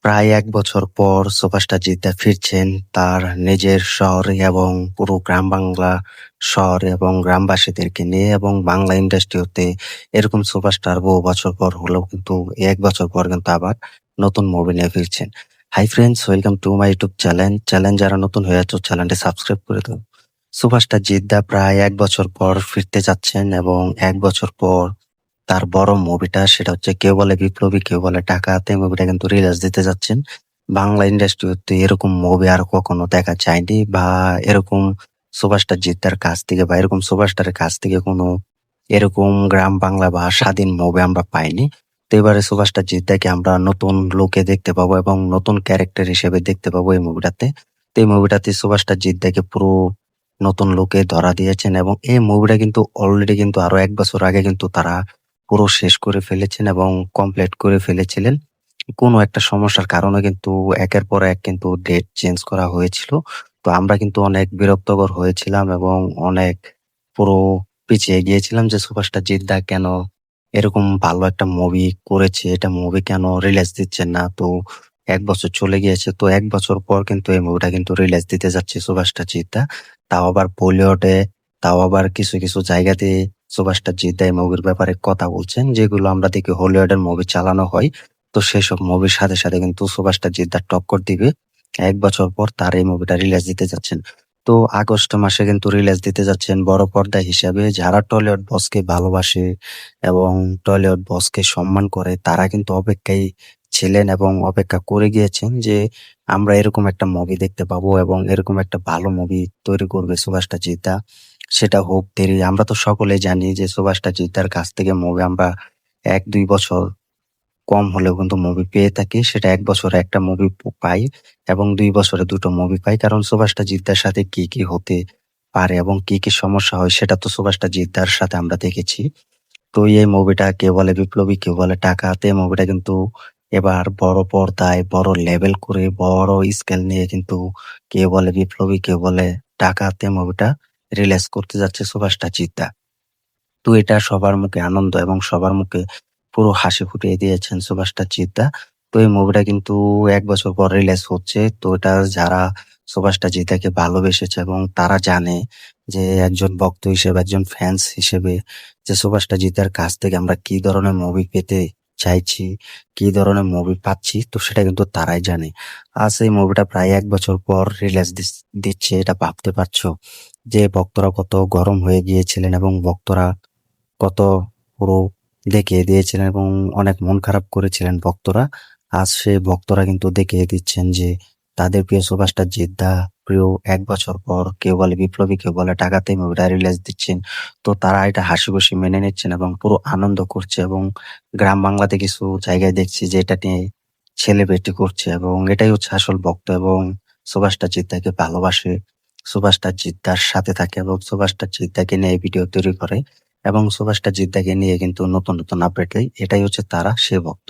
প্রায় ১ বছর পর সুপারস্টার জিদ্দা ফিরছেন তার নিজের শহরে এবং পুরো গ্রাম বাংলা শহর এবং গ্রামবাসীদেরকে নিয়ে এবং বাংলা ইন্ডাস্ট্রিতে এরকম সুপারস্টার বহু বছর পর হলেও কিন্তু ১ বছর পর কিন্তু আবার নতুন মুভি নিয়ে ফিরছেন। Hi friends, welcome to my YouTube channel যারা নতুন হয়ে আছো চ্যানেলটি সাবস্ক্রাইব করে দাও। সুপারস্টার জিদ্দা প্রায় ১ বছর পর ফিরতে যাচ্ছেন এবং ১ বছর পর তার বড় মুভিটা সেটা হচ্ছে কেউ বলে বিপ্লবী কেউ বলে ডাকাত। মুভিটা কিন্তু রিলিজ দিতে যাচ্ছেন। বাংলা ইন্ডাস্ট্রিতে এরকম মুভি আর কখনো দেখা যায়নি বা এরকম সুপারস্টার জিদ্দার কাছ থেকে বা এরকম সুপারস্টারের কাছ থেকে কোনো এরকম গ্রাম বাংলা বা স্বাধীন মুভি আমরা পাইনি। তো এবারে সুপারস্টার জিদ্দাকে আমরা নতুন লুকে দেখতে পাবো এবং নতুন ক্যারেক্টার হিসেবে দেখতে পাবো এই মুভিটাতে। তো এই মুভিটাতে সুপারস্টার জিদ্দাকে পুরো নতুন লুকে ধরা দিয়েছেন এবং এই মুভিটা কিন্তু অলরেডি কিন্তু আরো ১ বছর আগে কিন্তু তারা পুরো শেষ করে ফেলেছেন এবং কমপ্লিট করে ফেলেছিলেন। কোনো একটা সমস্যার কারণে কিন্তু একের পর এক কিন্তু ডেট চেঞ্জ করা হয়েছিল। তো আমরা কিন্তু অনেক বিরক্তকর হয়েছিলাম এবং অনেক পুরো পিছিয়ে গিয়েছিলাম যে সুপারস্টার জিদ্দা কেন এরকম ভালো একটা মুভি করেছে, এটা মুভি কেন রিলিজ দিচ্ছেন না। তো ১ বছর চলে গিয়েছে। তো ১ বছর পর কিন্তু এই মুভিটা কিন্তু রিলিজ দিতে যাচ্ছে সুপারস্টার জিদ্দা। তাও আবার বলিউডে, তাও আবার কিছু জায়গাতে সুপারস্টার জিদ্দা এই মুভির ব্যাপারে কথা বলছেন যেগুলো আমরা দেখি হলিউডের মুভি চালানো হয়। তো সেসব মুভির সাথে কিন্তু সুপারস্টার জিদ্দার টক্কর দিবে। ১ বছর পর তার এই মুভিটা রিলিজ দিতে যাচ্ছেন। তো আগস্ট মাসে কিন্তু রিলিজ দিতে যাচ্ছেন বড় পর্দা হিসাবে। যারা টলিউড বসকে ভালোবাসে এবং টলিউড বসকে সম্মান করে তারা কিন্তু অপেক্ষায় ছিলেন এবং অপেক্ষা করে গিয়েছেন যে আমরা এরকম একটা মুভি দেখতে পাবো এবং এরকম একটা ভালো মুভি তৈরি করবে সুপারস্টার জিদ্দা। সেটা হোক দেরি। আমরা তো সকলেই জানি যে সুপারস্টার জিদ্দার কাছ থেকে মুভি আমরা ১-২ বছর কম হলেও কিন্তু মুভি পেয়ে থাকি। সেটা ১ বছরে একটা মুভি পাই এবং ২ বছরে ২ টো মুভি পাই। কারণ সুপারস্টার জিদ্দার সাথে কি হতে পারে এবং কি সমস্যা হয় সেটা তো সুপারস্টার জিদ্দার সাথে আমরা দেখেছি। তো এই মুভিটা কেউ বলে বিপ্লবী কেউ বলে ডাকাত। এই মুভিটা কিন্তু এবার বড় পর্দায় বড় লেভেল করে বড় স্কেল নিয়ে কিন্তু কেউ বলে বিপ্লবী কেউ বলে ডাকাত এই মুভিটা রিলিজ করতে যাচ্ছে সুপারস্টার জিদ্দা। তো এটা সবার মুখে আনন্দ এবং সবার মুখে পুরো হাসি ফুটিয়ে দিয়েছেন সুপারস্টার জিদ্দা। তো এই মুভিটা কিন্তু ১ বছর পর রিলিজ হচ্ছে। তো এটা যারা সুপারস্টার জিদ্দাকে ভালোবেসেছে এবং তারা জানে যে একজন ভক্ত হিসেবে একজন ফ্যান্স হিসেবে যে সুপারস্টার জিদ্দার কাছ থেকে আমরা কি ধরনের মুভি পেতে চাইছি, কি ধরনের মুভি পাচ্ছি তো সেটা কিন্তু তারাই জানে। আজ এই মুভিটা প্রায় ১ বছর পর রিলিজ দিচ্ছে এটা ভাবতে পারছো যে ভক্তরা কত গরম হয়ে গিয়েছিলেন এবং ভক্তরা কত পুরো দেখিয়ে দিয়েছিলেন এবং অনেক মন খারাপ করেছিলেন ভক্তরা। আজ সেই ভক্তরা কিন্তু দেখিয়ে দিচ্ছেন যে তাদের প্রিয় সুপারস্টার জিদ্দা প্রিয় ১ বছর পর কেউ বলে বিপ্লবী কেউ বলে ডাকাতে মুভিটা রিলিজ দিচ্ছেন। তো তারা এটা হাসি-খুশি মেনে নিচ্ছেন এবং পুরো আনন্দ করছে এবং গ্রাম বাংলাতে কিছু জায়গায় দেখছি যে এটা নিয়ে সেলিব্রিটি করছে এবং এটাই হচ্ছে আসল ভক্ত এবং সুপারস্টার জিদ্দাকে ভালোবাসে। সুপারস্টার জিদ্দার সাথে থাকে এবং সুপারস্টার জিদ্দাকে নিয়ে ভিডিও তৈরি করে এবং সুপারস্টার জিদ্দাকে নিয়ে কিন্তু নতুন আপডেট দেয়। এটাই হচ্ছে তারা সে ভক্ত।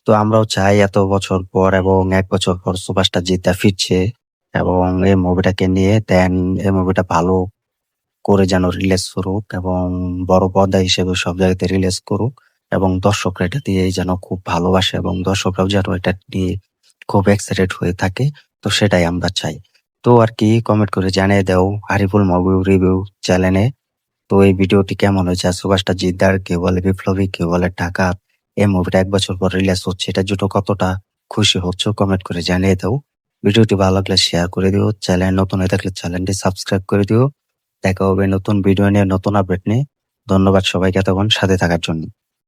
তো আমরাও চাই এত বছর পর এবং ১ বছর পর সুপারস্টার জিদ্দা ফিরছে এবং এই মুভিটাকে নিয়ে দেন এই মুভিটা ভালো করে যেন রিলিজ করুক এবং বড় পর্দা হিসেবে সব জায়গাতে রিলিজ করুক এবং দর্শকরা এটা দিয়ে যেন খুব ভালোবাসে এবং দর্শকরাও যেন এটা নিয়ে খুব এক্সাইটেড হয়ে থাকে। তো সেটাই আমরা চাই। তো আর কি কমেন্ট করে জানিয়ে দাও আরিফুল মুভি রিভিউ চ্যানেলে। তো এই ভিডিওটি কেমন হয়েছে? আর সুপারস্টার জিদ্দার কেউ বলে বিপ্লবী কেউ বলে ডাকাত এই মুভিটা ১ বছর পর রিলিজ হচ্ছে এটা জন্য কতটা খুশি হচ্ছ কমেন্ট করে জানিয়ে দাও। ভিডিওটি ভালো লাগলে শেয়ার করে দিও। চ্যানেল নতুন হয়ে থাকলে চ্যানেলটি সাবস্ক্রাইব করে দিও। দেখা হবে নতুন ভিডিও নিয়ে নতুন আপডেট নিয়ে। ধন্যবাদ সবাইকে এতক্ষণ সাথে থাকার জন্য।